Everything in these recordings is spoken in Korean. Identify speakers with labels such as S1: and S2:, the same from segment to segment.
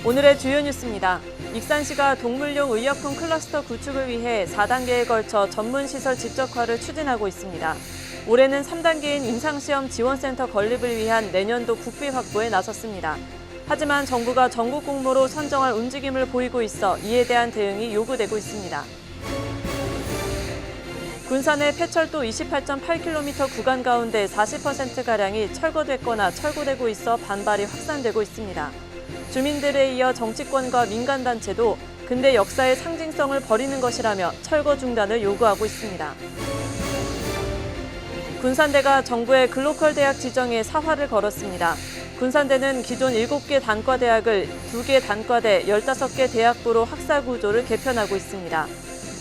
S1: 오늘의 주요 뉴스입니다. 익산시가 동물용 의약품 클러스터 구축을 위해 4단계에 걸쳐 전문시설 집적화를 추진하고 있습니다. 올해는 3단계인 임상시험 지원센터 건립을 위한 내년도 국비 확보에 나섰습니다. 하지만 정부가 전국 공모로 선정할 움직임을 보이고 있어 이에 대한 대응이 요구되고 있습니다. 군산의 폐철도 28.8km 구간 가운데 40%가량이 철거됐거나 철거되고 있어 반발이 확산되고 있습니다. 주민들에 이어 정치권과 민간단체도 근대 역사의 상징성을 버리는 것이라며 철거 중단을 요구하고 있습니다. 군산대가 정부의 글로컬 대학 지정에 사활을 걸었습니다. 군산대는 기존 7개 단과대학을 2개 단과대, 15개 대학부로 학사 구조를 개편하고 있습니다.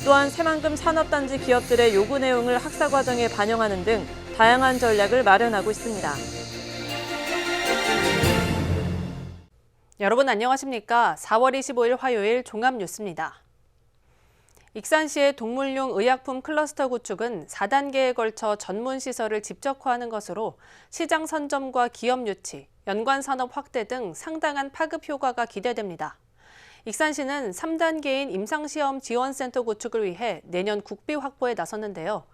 S1: 또한 새만금 산업단지 기업들의 요구 내용을 학사 과정에 반영하는 등 다양한 전략을 마련하고 있습니다. 여러분 안녕하십니까? 4월 25일 화요일 종합뉴스입니다. 익산시의 동물용 의약품 클러스터 구축은 4단계에 걸쳐 전문시설을 집적화하는 것으로 시장 선점과 기업 유치, 연관 산업 확대 등 상당한 파급 효과가 기대됩니다. 익산시는 3단계인 임상시험 지원센터 구축을 위해 내년 국비 확보에 나섰는데요.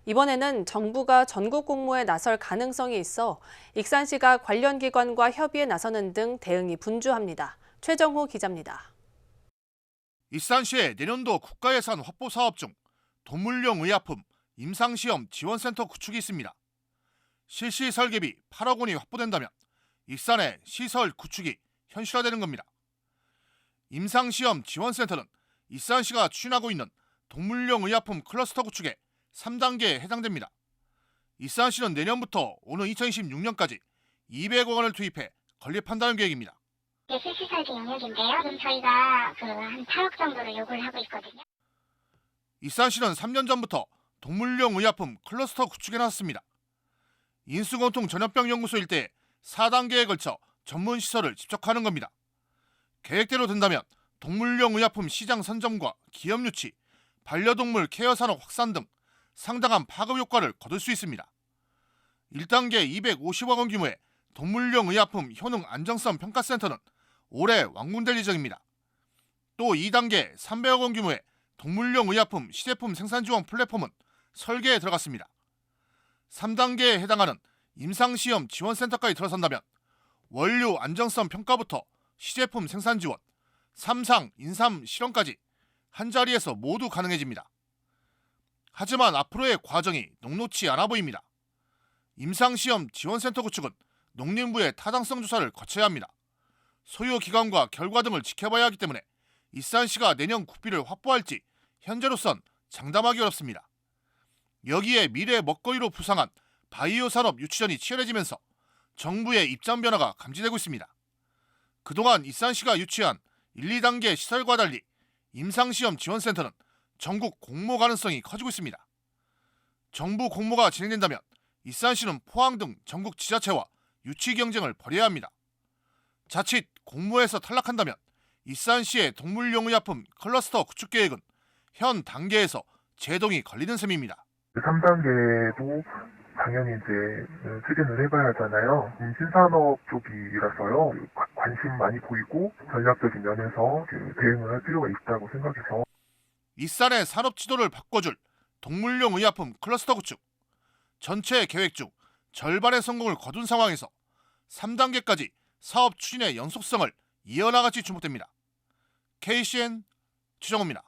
S1: 이번에는 정부가 전국 공모에 나설 가능성이 있어 익산시가 관련 기관과 협의에 나서는 등 대응이 분주합니다. 최정호 기자입니다.
S2: 익산시의 내년도 국가예산 확보 사업 중 동물용 의약품 임상시험 지원센터 구축이 있습니다. 실시 설계비 8억 원이 확보된다면 익산의 시설 구축이 현실화되는 겁니다. 임상시험 지원센터는 익산시가 추진하고 있는 동물용 의약품 클러스터 구축의 3단계에 해당됩니다. 익산시는 내년부터 오는 2026년까지 200억 원을 투입해 건립한다는 계획입니다.
S3: 실시설계 영역인데요. 그럼 저희가 한 8억 정도를 요구를 하고 있거든요.
S2: 익산시는 3년 전부터 동물용 의약품 클러스터 구축에 나섰습니다. 인수공통 전염병 연구소 일대에 4단계에 걸쳐 전문시설을 집적하는 겁니다. 계획대로 된다면 동물용 의약품 시장 선점과 기업 유치, 반려동물 케어 산업 확산 등 상당한 파급 효과를 거둘 수 있습니다. 1단계 250억 원 규모의 동물용 의약품 효능 안정성 평가센터는 올해 완공될 예정입니다. 또 2단계 300억 원 규모의 동물용 의약품 시제품 생산 지원 플랫폼은 설계에 들어갔습니다. 3단계에 해당하는 임상시험 지원센터까지 들어선다면 원료 안정성 평가부터 시제품 생산 지원, 3상 인삼 실험까지 한자리에서 모두 가능해집니다. 하지만 앞으로의 과정이 녹록지 않아 보입니다. 임상시험 지원센터 구축은 농림부의 타당성 조사를 거쳐야 합니다. 소요 기간과 결과 등을 지켜봐야 하기 때문에 익산시가 내년 국비를 확보할지 현재로선 장담하기 어렵습니다. 여기에 미래 먹거리로 부상한 바이오 산업 유치전이 치열해지면서 정부의 입장 변화가 감지되고 있습니다. 그동안 익산시가 유치한 1, 2단계 시설과 달리 임상시험 지원센터는 전국 공모 가능성이 커지고 있습니다. 정부 공모가 진행된다면 익산시는 포항 등 전국 지자체와 유치 경쟁을 벌여야 합니다. 자칫 공모에서 탈락한다면 익산시의 동물용 의약품 클러스터 구축 계획은 현 단계에서 제동이 걸리는 셈입니다.
S4: 3단계도 당연히 이제 추진을 해봐야 하잖아요. 신산업 쪽이라서요. 관심 많이 보이고 전략적인 면에서 대응을 할 필요가 있다고 생각해서
S2: 익산의 산업 지도를 바꿔줄 동물용 의약품 클러스터 구축. 전체 계획 중 절반의 성공을 거둔 상황에서 3단계까지 사업 추진의 연속성을 이어나갈지 주목됩니다. KCN 최정호입니다.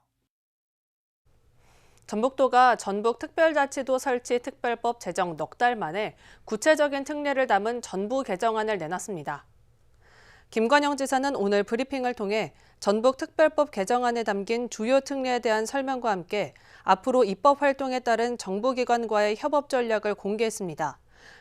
S1: 전북도가 전북특별자치도 설치 특별법 제정 넉 달 만에 구체적인 특례를 담은 전부 개정안을 내놨습니다. 김관영 지사는 오늘 브리핑을 통해 전북특별법 개정안에 담긴 주요 특례에 대한 설명과 함께 앞으로 입법 활동에 따른 정부기관과의 협업 전략을 공개했습니다.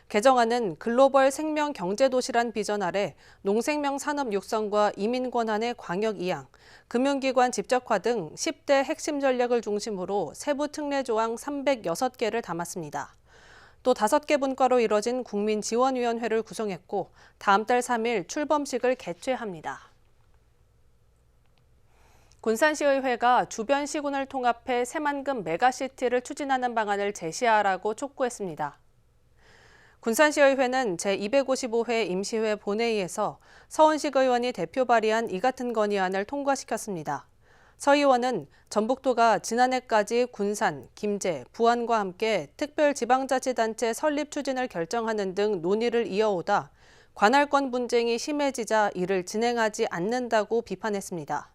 S1: 개정안은 글로벌 생명 경제도시란 비전 아래 농생명 산업 육성과 이민 권한의 광역 이양, 금융기관 집적화 등 10대 핵심 전략을 중심으로 세부 특례 조항 306개를 담았습니다. 또 5개 분과로 이뤄진 국민지원위원회를 구성했고 다음 달 3일 출범식을 개최합니다. 군산시의회가 주변 시군을 통합해 새만금 메가시티를 추진하는 방안을 제시하라고 촉구했습니다. 군산시의회는 제255회 임시회 본회의에서 서원식 의원이 대표 발의한 이 같은 건의안을 통과시켰습니다. 서 의원은 전북도가 지난해까지 군산, 김제, 부안과 함께 특별지방자치단체 설립 추진을 결정하는 등 논의를 이어오다 관할권 분쟁이 심해지자 이를 진행하지 않는다고 비판했습니다.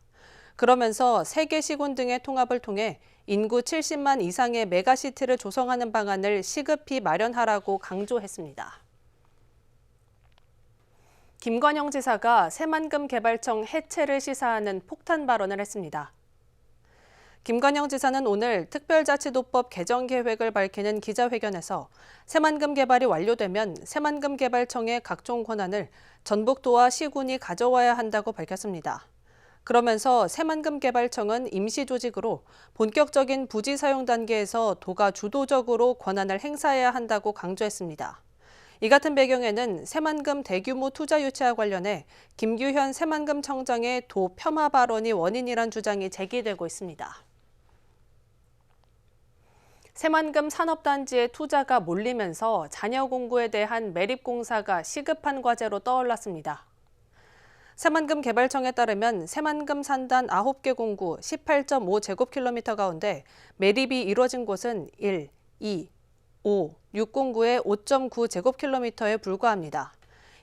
S1: 그러면서 3개 시군 등의 통합을 통해 인구 70만 이상의 메가시티를 조성하는 방안을 시급히 마련하라고 강조했습니다. 김관영 지사가 새만금 개발청 해체를 시사하는 폭탄 발언을 했습니다. 김관영 지사는 오늘 특별자치도법 개정 계획을 밝히는 기자회견에서 새만금 개발이 완료되면 새만금 개발청의 각종 권한을 전북도와 시군이 가져와야 한다고 밝혔습니다. 그러면서 새만금 개발청은 임시조직으로 본격적인 부지 사용 단계에서 도가 주도적으로 권한을 행사해야 한다고 강조했습니다. 이 같은 배경에는 새만금 대규모 투자 유치와 관련해 김규현 새만금 청장의 도 폄하 발언이 원인이란 주장이 제기되고 있습니다. 새만금 산업단지에 투자가 몰리면서 자녀 공부에 대한 매립공사가 시급한 과제로 떠올랐습니다. 새만금 개발청에 따르면 새만금 산단 9개 공구 18.5제곱킬로미터 가운데 매립이 이뤄진 곳은 1, 2, 5, 6공구의 5.9제곱킬로미터에 불과합니다.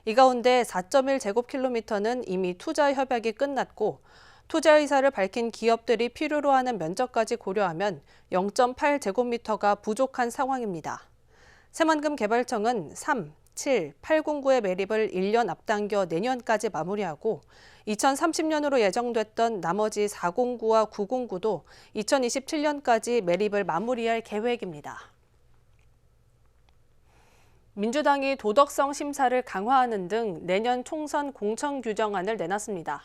S1: 이 가운데 4.1제곱킬로미터는 이미 투자 협약이 끝났고 투자 의사를 밝힌 기업들이 필요로 하는 면적까지 고려하면 0.8제곱미터가 부족한 상황입니다. 새만금 개발청은 3, 7, 8공구의 매립을 1년 앞당겨 내년까지 마무리하고 2030년으로 예정됐던 나머지 4공구와 9공구도 2027년까지 매립을 마무리할 계획입니다. 민주당이 도덕성 심사를 강화하는 등 내년 총선 공천 규정안을 내놨습니다.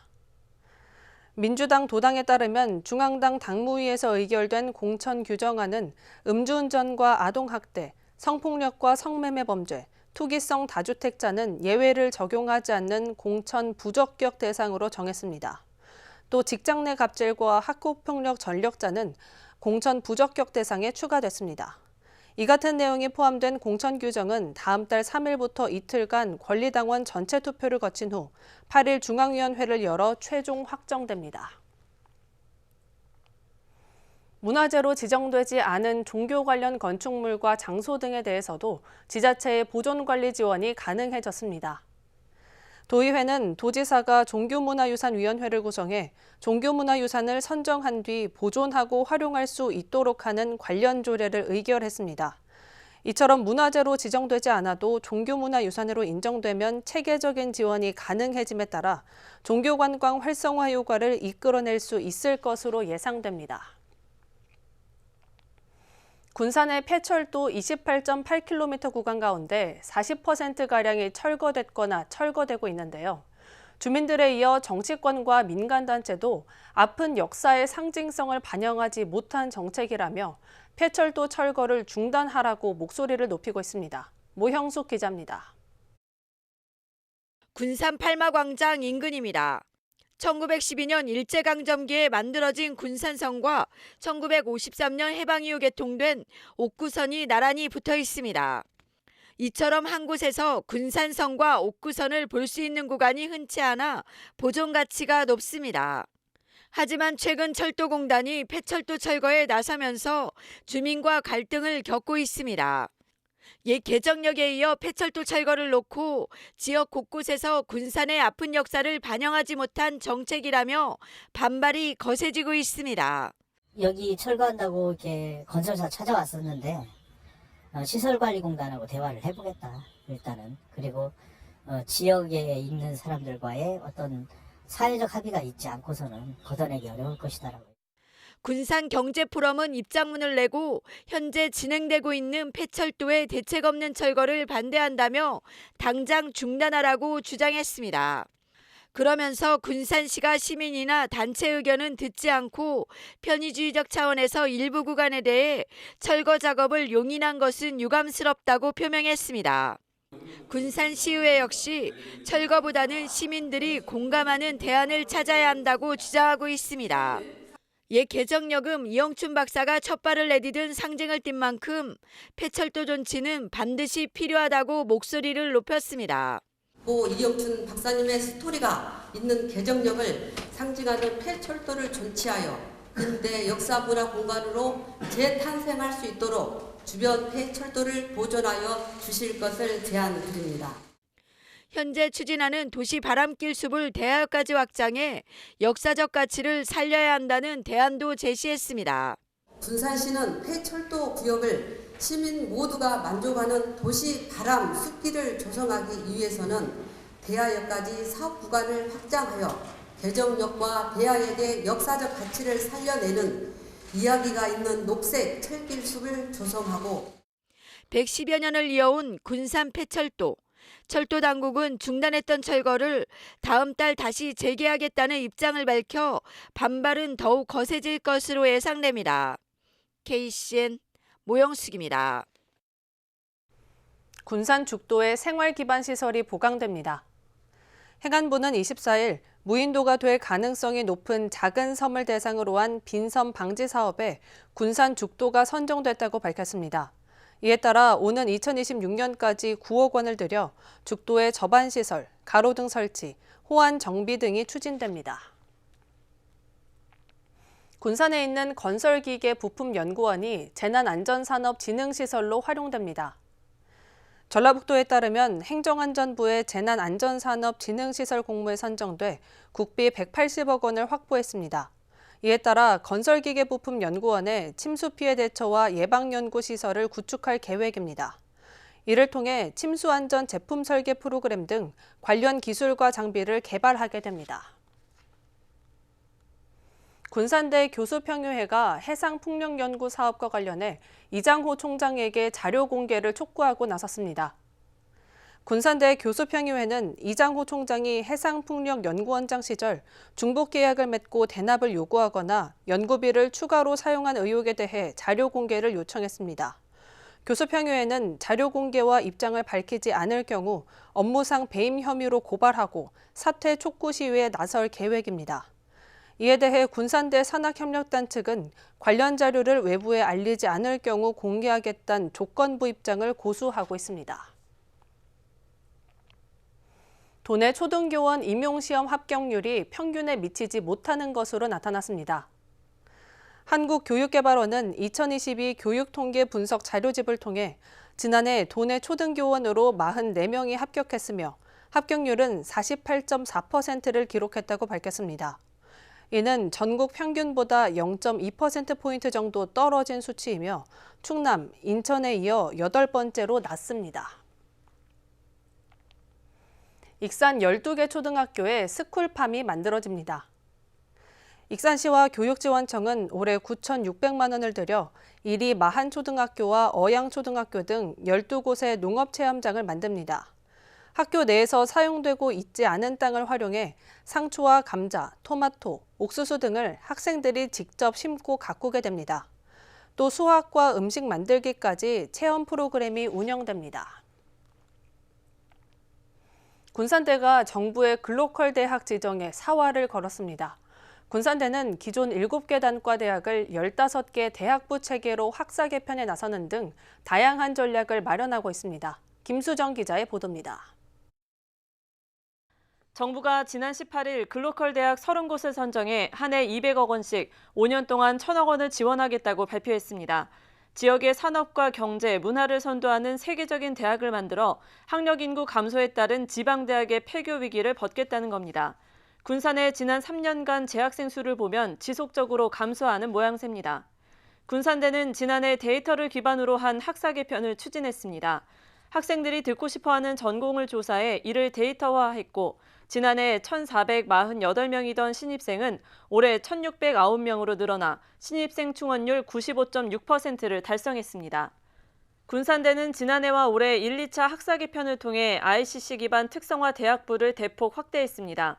S1: 민주당 도당에 따르면 중앙당 당무위에서 의결된 공천 규정안은 음주운전과 아동학대, 성폭력과 성매매 범죄, 투기성 다주택자는 예외를 적용하지 않는 공천 부적격 대상으로 정했습니다. 또 직장 내 갑질과 학교폭력 전력자는 공천 부적격 대상에 추가됐습니다. 이 같은 내용이 포함된 공천 규정은 다음 달 3일부터 이틀간 권리당원 전체 투표를 거친 후 8일 중앙위원회를 열어 최종 확정됩니다. 문화재로 지정되지 않은 종교 관련 건축물과 장소 등에 대해서도 지자체의 보존관리 지원이 가능해졌습니다. 도의회는 도지사가 종교문화유산위원회를 구성해 종교문화유산을 선정한 뒤 보존하고 활용할 수 있도록 하는 관련 조례를 의결했습니다. 이처럼 문화재로 지정되지 않아도 종교문화유산으로 인정되면 체계적인 지원이 가능해짐에 따라 종교관광 활성화 효과를 이끌어낼 수 있을 것으로 예상됩니다. 군산의 폐철도 28.8km 구간 가운데 40%가량이 철거됐거나 철거되고 있는데요. 주민들에 이어 정치권과 민간단체도 아픈 역사의 상징성을 반영하지 못한 정책이라며 폐철도 철거를 중단하라고 목소리를 높이고 있습니다. 모형숙 기자입니다.
S5: 군산 팔마광장 인근입니다. 1912년 일제강점기에 만들어진 군산성과 1953년 해방 이후 개통된 옥구선이 나란히 붙어 있습니다. 이처럼 한 곳에서 군산성과 옥구선을 볼 수 있는 구간이 흔치 않아 보존 가치가 높습니다. 하지만 최근 철도공단이 폐철도 철거에 나서면서 주민과 갈등을 겪고 있습니다. 옛 개정역에 이어 폐철도 철거를 놓고 지역 곳곳에서 군산의 아픈 역사를 반영하지 못한 정책이라며 반발이 거세지고 있습니다.
S6: 여기 철거한다고 이렇게 건설사 찾아왔었는데 시설관리공단하고 대화를 해보겠다 일단은. 그리고 지역에 있는 사람들과의 어떤 사회적 합의가 있지 않고서는 걷어내기 어려울 것이다라고.
S5: 군산경제포럼은 입장문을 내고 현재 진행되고 있는 폐철도의 대책 없는 철거를 반대한다며 당장 중단하라고 주장했습니다. 그러면서 군산시가 시민이나 단체 의견은 듣지 않고 편의주의적 차원에서 일부 구간에 대해 철거 작업을 용인한 것은 유감스럽다고 표명했습니다. 군산시의회 역시 철거보다는 시민들이 공감하는 대안을 찾아야 한다고 주장하고 있습니다. 옛 개정여금 이영춘 박사가 첫 발을 내디딘 상징을 띈 만큼 폐철도 존치는 반드시 필요하다고 목소리를 높였습니다.
S7: 고 이영춘 박사님의 스토리가 있는 개정역을 상징하는 폐철도를 존치하여 근대 역사 문화 공간으로 재탄생할 수 있도록 주변 폐철도를 보존하여 주실 것을 제안드립니다.
S5: 현재 추진하는 도시 바람길 숲을 대하역까지 확장해 역사적 가치를 살려야 한다는 대안도 제시했습니다.
S7: 군산시는 폐철도 구역을 시민 모두가 만족하는 도시 바람 숲길을 조성하기 위해서는 대하역까지 사업 구간을 확장하여 개정역과 대하역의 역사적 가치를 살려내는 이야기가 있는 녹색 철길 숲을 조성하고
S5: 110여 년을 이어온 군산 폐철도. 철도 당국은 중단했던 철거를 다음 달 다시 재개하겠다는 입장을 밝혀 반발은 더욱 거세질 것으로 예상됩니다. KCN 모영숙입니다.
S1: 군산 죽도에 생활기반시설이 보강됩니다. 행안부는 24일 무인도가 될 가능성이 높은 작은 섬을 대상으로 한 빈섬 방지 사업에 군산 죽도가 선정됐다고 밝혔습니다. 이에 따라 오는 2026년까지 9억 원을 들여 죽도의 저반시설, 가로등 설치, 호안 정비 등이 추진됩니다. 군산에 있는 건설기계 부품연구원이 재난안전산업진흥시설로 활용됩니다. 전라북도에 따르면 행정안전부의 재난안전산업진흥시설 공모에 선정돼 국비 180억 원을 확보했습니다. 이에 따라 건설기계 부품연구원의 침수 피해 대처와 예방연구시설을 구축할 계획입니다. 이를 통해 침수안전 제품 설계 프로그램 등 관련 기술과 장비를 개발하게 됩니다. 군산대 교수평의회가 해상풍력연구 사업과 관련해 이장호 총장에게 자료 공개를 촉구하고 나섰습니다. 군산대 교수평의회는 이장호 총장이 해상풍력연구원장 시절 중복 계약을 맺고 대납을 요구하거나 연구비를 추가로 사용한 의혹에 대해 자료 공개를 요청했습니다. 교수평의회는 자료 공개와 입장을 밝히지 않을 경우 업무상 배임 혐의로 고발하고 사퇴 촉구 시위에 나설 계획입니다. 이에 대해 군산대 산학협력단 측은 관련 자료를 외부에 알리지 않을 경우 공개하겠다는 조건부 입장을 고수하고 있습니다. 도내 초등교원 임용시험 합격률이 평균에 미치지 못하는 것으로 나타났습니다. 한국교육개발원은 2022 교육통계 분석 자료집을 통해 지난해 도내 초등교원으로 44명이 합격했으며 합격률은 48.4%를 기록했다고 밝혔습니다. 이는 전국 평균보다 0.2%포인트 정도 떨어진 수치이며 충남, 인천에 이어 8번째로 낮습니다. 익산 12개 초등학교에 스쿨팜이 만들어집니다. 익산시와 교육지원청은 올해 9,600만 원을 들여 이리 마한초등학교와 어양초등학교 등 12곳의 농업체험장을 만듭니다. 학교 내에서 사용되고 있지 않은 땅을 활용해 상추와 감자, 토마토, 옥수수 등을 학생들이 직접 심고 가꾸게 됩니다. 또 수학과 음식 만들기까지 체험 프로그램이 운영됩니다. 군산대가 정부의 글로컬 대학 지정에 사활을 걸었습니다. 군산대는 기존 7개 단과 대학을 15개 대학부 체계로 학사 개편에 나서는 등 다양한 전략을 마련하고 있습니다. 김수정 기자의 보도입니다.
S8: 정부가 지난 18일 글로컬 대학 30곳을 선정해 한 해 200억 원씩 5년 동안 1,000억 원을 지원하겠다고 발표했습니다. 지역의 산업과 경제, 문화를 선도하는 세계적인 대학을 만들어 학력 인구 감소에 따른 지방대학의 폐교 위기를 벗겠다는 겁니다. 군산의 지난 3년간 재학생 수를 보면 지속적으로 감소하는 모양새입니다. 군산대는 지난해 데이터를 기반으로 한 학사 개편을 추진했습니다. 학생들이 듣고 싶어하는 전공을 조사해 이를 데이터화했고 지난해 1,448명이던 신입생은 올해 1,609명으로 늘어나 신입생 충원율 95.6%를 달성했습니다. 군산대는 지난해와 올해 1, 2차 학사 개편을 통해 ICC 기반 특성화 대학부를 대폭 확대했습니다.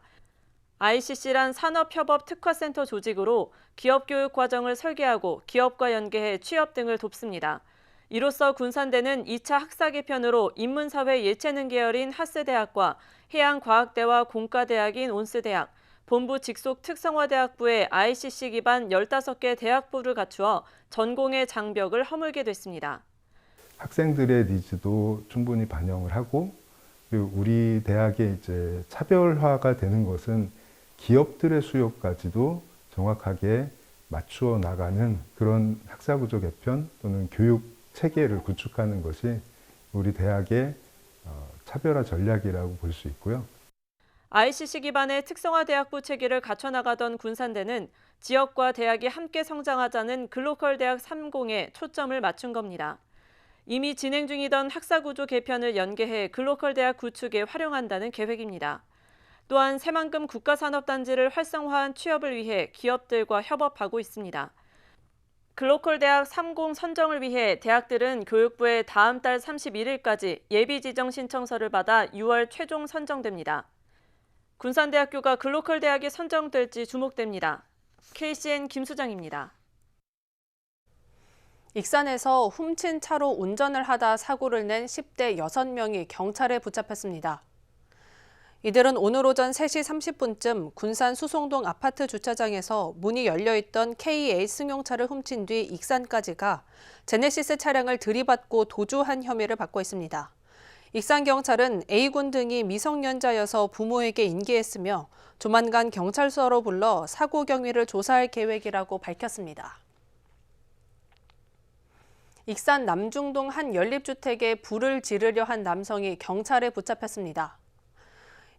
S8: ICC란 산업협업특화센터 조직으로 기업교육 과정을 설계하고 기업과 연계해 취업 등을 돕습니다. 이로써 군산대는 2차 학사 개편으로 인문사회 예체능 계열인 하스대학과 해양과학대와 공과대학인 온스대학, 본부 직속 특성화대학부의 ICC 기반 15개 대학부를 갖추어 전공의 장벽을 허물게 됐습니다.
S9: 학생들의 니즈도 충분히 반영을 하고, 그리고 우리 대학의 이제 차별화가 되는 것은 기업들의 수요까지도 정확하게 맞추어 나가는 그런 학사구조 개편 또는 교육 체계를 구축하는 것이 우리 대학의 차별화 전략이라고 볼 수 있고요.
S8: ICC 기반의 특성화대학부 체계를 갖춰나가던 군산대는 지역과 대학이 함께 성장하자는 글로컬 대학 30에 초점을 맞춘 겁니다. 이미 진행 중이던 학사구조 개편을 연계해 글로컬 대학 구축에 활용한다는 계획입니다. 또한 새만금 국가산업단지를 활성화한 취업을 위해 기업들과 협업하고 있습니다. 글로컬 대학 30 선정을 위해 대학들은 교육부에 다음 달 31일까지 예비 지정 신청서를 받아 6월 최종 선정됩니다. 군산대학교가 글로컬 대학이 선정될지 주목됩니다. KCN 김수정입니다.
S1: 익산에서 훔친 차로 운전을 하다 사고를 낸 10대 6명이 경찰에 붙잡혔습니다. 이들은 오늘 오전 3시 30분쯤 군산 수송동 아파트 주차장에서 문이 열려있던 KA 승용차를 훔친 뒤 익산까지 가 제네시스 차량을 들이받고 도주한 혐의를 받고 있습니다. 익산경찰은 A군 등이 미성년자여서 부모에게 인계했으며 조만간 경찰서로 불러 사고 경위를 조사할 계획이라고 밝혔습니다. 익산 남중동 한 연립주택에 불을 지르려 한 남성이 경찰에 붙잡혔습니다.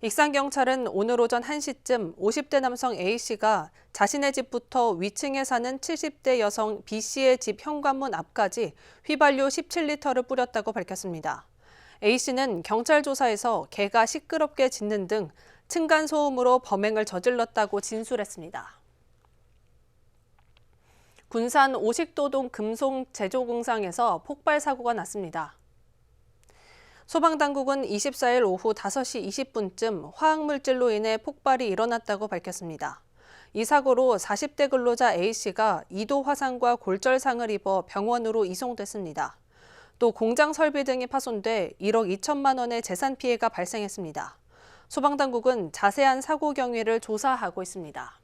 S1: 익산경찰은 오늘 오전 1시쯤 50대 남성 A씨가 자신의 집부터 위층에 사는 70대 여성 B씨의 집 현관문 앞까지 휘발유 17리터를 뿌렸다고 밝혔습니다. A씨는 경찰 조사에서 개가 시끄럽게 짖는 등 층간소음으로 범행을 저질렀다고 진술했습니다. 군산 오식도동 금속 제조공장에서 폭발 사고가 났습니다. 소방당국은 24일 오후 5시 20분쯤 화학물질로 인해 폭발이 일어났다고 밝혔습니다. 이 사고로 40대 근로자 A씨가 2도 화상과 골절상을 입어 병원으로 이송됐습니다. 또 공장 설비 등이 파손돼 1억 2천만 원의 재산 피해가 발생했습니다. 소방당국은 자세한 사고 경위를 조사하고 있습니다.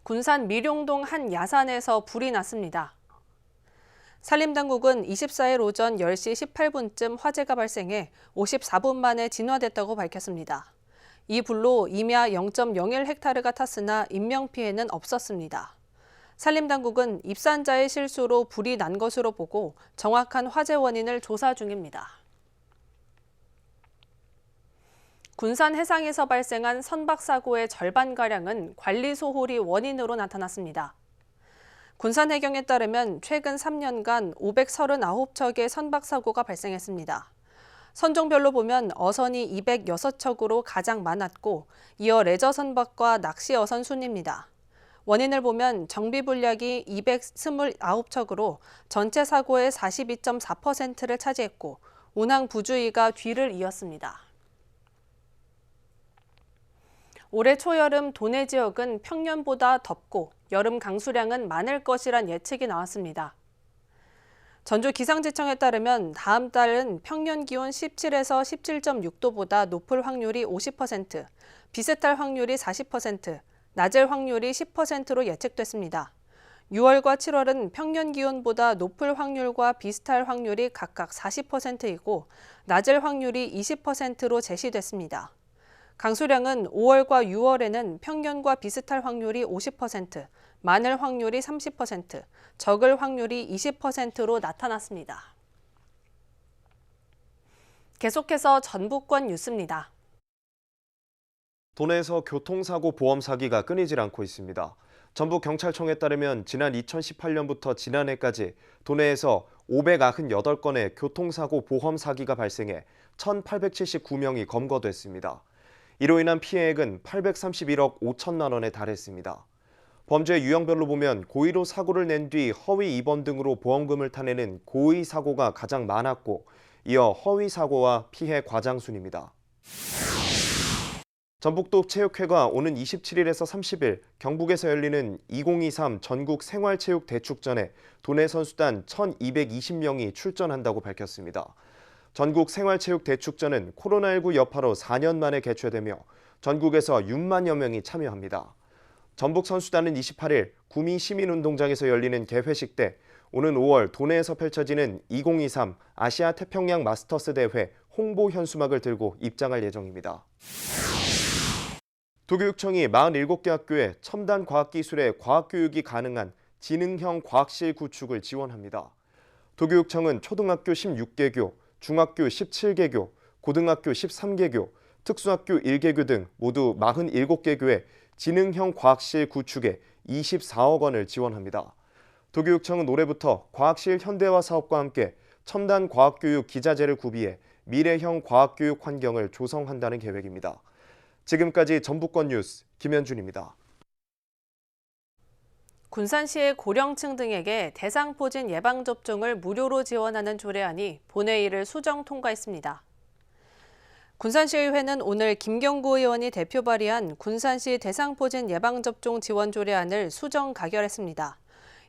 S1: 군산 미룡동 한 야산에서 불이 났습니다. 산림당국은 24일 오전 10시 18분쯤 화재가 발생해 54분 만에 진화됐다고 밝혔습니다. 이 불로 임야 0.01헥타르가 탔으나 인명피해는 없었습니다. 산림당국은 입산자의 실수로 불이 난 것으로 보고 정확한 화재 원인을 조사 중입니다. 군산 해상에서 발생한 선박사고의 절반가량은 관리 소홀이 원인으로 나타났습니다. 군산해경에 따르면 최근 3년간 539척의 선박사고가 발생했습니다. 선종별로 보면 어선이 206척으로 가장 많았고 이어 레저 선박과 낚시 어선 순입니다. 원인을 보면 정비 불량이 229척으로 전체 사고의 42.4%를 차지했고 운항 부주의가 뒤를 이었습니다. 올해 초여름 도내 지역은 평년보다 덥고 여름 강수량은 많을 것이란 예측이 나왔습니다. 전주기상지청에 따르면 다음 달은 평년 기온 17에서 17.6도보다 높을 확률이 50%, 비슷할 확률이 40%, 낮을 확률이 10%로 예측됐습니다. 6월과 7월은 평년 기온보다 높을 확률과 비슷할 확률이 각각 40%이고 낮을 확률이 20%로 제시됐습니다. 강수량은 5월과 6월에는 평년과 비슷할 확률이 50%, 많을 확률이 30%, 적을 확률이 20%로 나타났습니다. 계속해서 전북권 뉴스입니다.
S10: 도내에서 교통사고 보험 사기가 끊이질 않고 있습니다. 전북경찰청에 따르면 지난 2018년부터 지난해까지 도내에서 598건의 교통사고 보험 사기가 발생해 1,879명이 검거됐습니다. 이로 인한 피해액은 831억 5천만 원에 달했습니다. 범죄 유형별로 보면 고의로 사고를 낸 뒤 허위 입원 등으로 보험금을 타내는 고의 사고가 가장 많았고 이어 허위 사고와 피해 과장 순입니다. 전북도 체육회가 오는 27일에서 30일 경북에서 열리는 2023 전국 생활체육 대축전에 도내 선수단 1,220명이 출전한다고 밝혔습니다. 전국 생활체육대축제는 코로나19 여파로 4년 만에 개최되며 전국에서 6만여 명이 참여합니다. 전북선수단은 28일 구미시민운동장에서 열리는 개회식 때 오는 5월 도내에서 펼쳐지는 2023 아시아 태평양 마스터스 대회 홍보 현수막을 들고 입장할 예정입니다. 도교육청이 47개 학교에 첨단 과학기술의 과학교육이 가능한 지능형 과학실 구축을 지원합니다. 도교육청은 초등학교 16개교, 중학교 17개교, 고등학교 13개교, 특수학교 1개교 등 모두 47개교에 지능형 과학실 구축에 24억 원을 지원합니다. 도교육청은 올해부터 과학실 현대화 사업과 함께 첨단 과학교육 기자재를 구비해 미래형 과학교육 환경을 조성한다는 계획입니다. 지금까지 전북권 뉴스 김현준입니다.
S1: 군산시의 고령층 등에게 대상포진 예방접종을 무료로 지원하는 조례안이 본회의를 수정 통과했습니다. 군산시의회는 오늘 김경구 의원이 대표 발의한 군산시 대상포진 예방접종 지원 조례안을 수정 가결했습니다.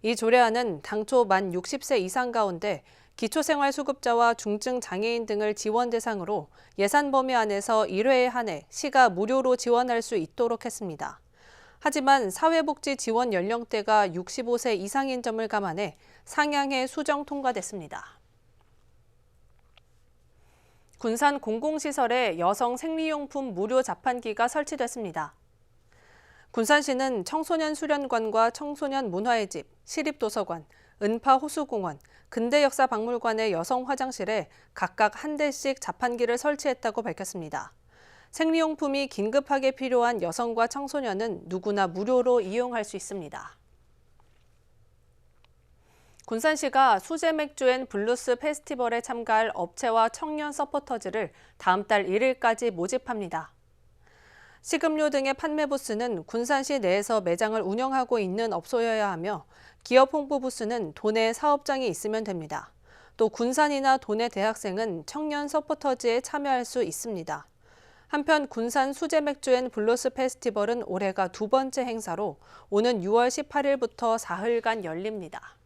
S1: 이 조례안은 당초 만 60세 이상 가운데 기초생활수급자와 중증 장애인 등을 지원 대상으로 예산 범위 안에서 1회에 한해 시가 무료로 지원할 수 있도록 했습니다. 하지만 사회복지 지원 연령대가 65세 이상인 점을 감안해 상향해 수정 통과됐습니다. 군산 공공시설에 여성 생리용품 무료 자판기가 설치됐습니다. 군산시는 청소년 수련관과 청소년 문화의 집, 시립도서관, 은파호수공원, 근대역사박물관의 여성 화장실에 각각 한 대씩 자판기를 설치했다고 밝혔습니다. 생리용품이 긴급하게 필요한 여성과 청소년은 누구나 무료로 이용할 수 있습니다. 군산시가 수제맥주 앤 블루스 페스티벌에 참가할 업체와 청년 서포터즈를 다음 달 1일까지 모집합니다. 식음료 등의 판매 부스는 군산시 내에서 매장을 운영하고 있는 업소여야 하며 기업 홍보 부스는 도내 사업장이 있으면 됩니다. 또 군산이나 도내 대학생은 청년 서포터즈에 참여할 수 있습니다. 한편 군산 수제맥주 앤 블루스 페스티벌은 올해가 두 번째 행사로 오는 6월 18일부터 사흘간 열립니다.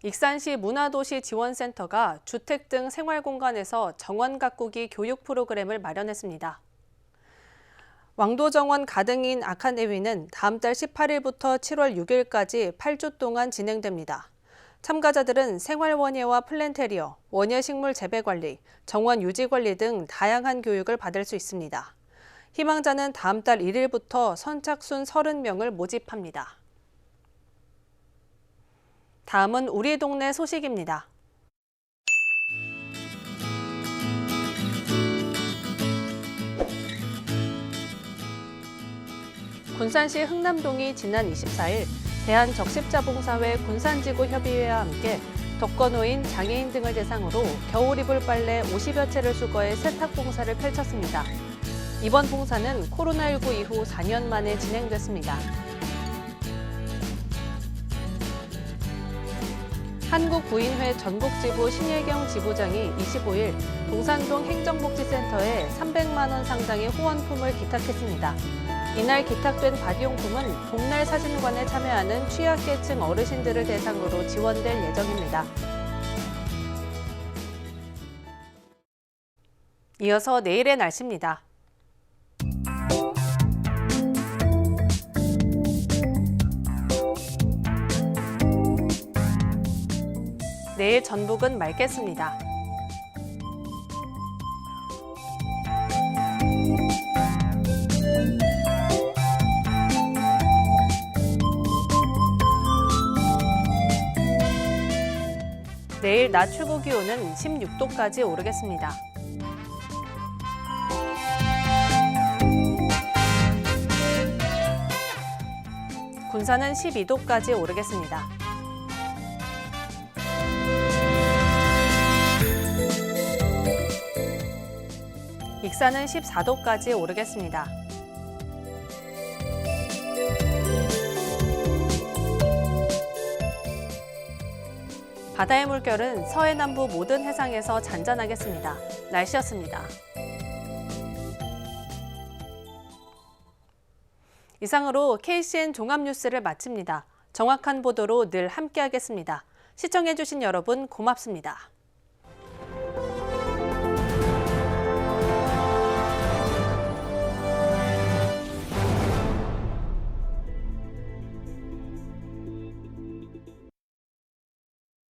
S1: 익산시 문화도시 지원센터가 주택 등 생활공간에서 정원 가꾸기 교육 프로그램을 마련했습니다. 왕도정원 가등인 아카데미는 다음 달 18일부터 7월 6일까지 8주 동안 진행됩니다. 참가자들은 생활원예와 플랜테리어, 원예식물 재배관리, 정원 유지관리 등 다양한 교육을 받을 수 있습니다. 희망자는 다음 달 1일부터 선착순 30명을 모집합니다. 다음은 우리 동네 소식입니다. 군산시 흥남동이 지난 24일 대한적십자봉사회 군산지구협의회와 함께 독거노인, 장애인 등을 대상으로 겨울 이불 빨래 50여 채를 수거해 세탁 봉사를 펼쳤습니다. 이번 봉사는 코로나19 이후 4년 만에 진행됐습니다. 한국구인회 전북지부 신예경 지부장이 25일 동산동 행정복지센터에 300만 원 상당의 후원품을 기탁했습니다. 이날 기탁된 바디용품은 봄날 사진관에 참여하는 취약계층 어르신들을 대상으로 지원될 예정입니다. 이어서 내일의 날씨입니다. 내일 전북은 맑겠습니다. 내일 낮 최고 기온은 16도까지 오르겠습니다. 군산은 12도까지 오르겠습니다. 익산은 14도까지 오르겠습니다. 바다의 물결은 서해남부 모든 해상에서 잔잔하겠습니다. 날씨였습니다. 이상으로 KCN 종합뉴스를 마칩니다. 정확한 보도로 늘 함께하겠습니다. 시청해주신 여러분 고맙습니다.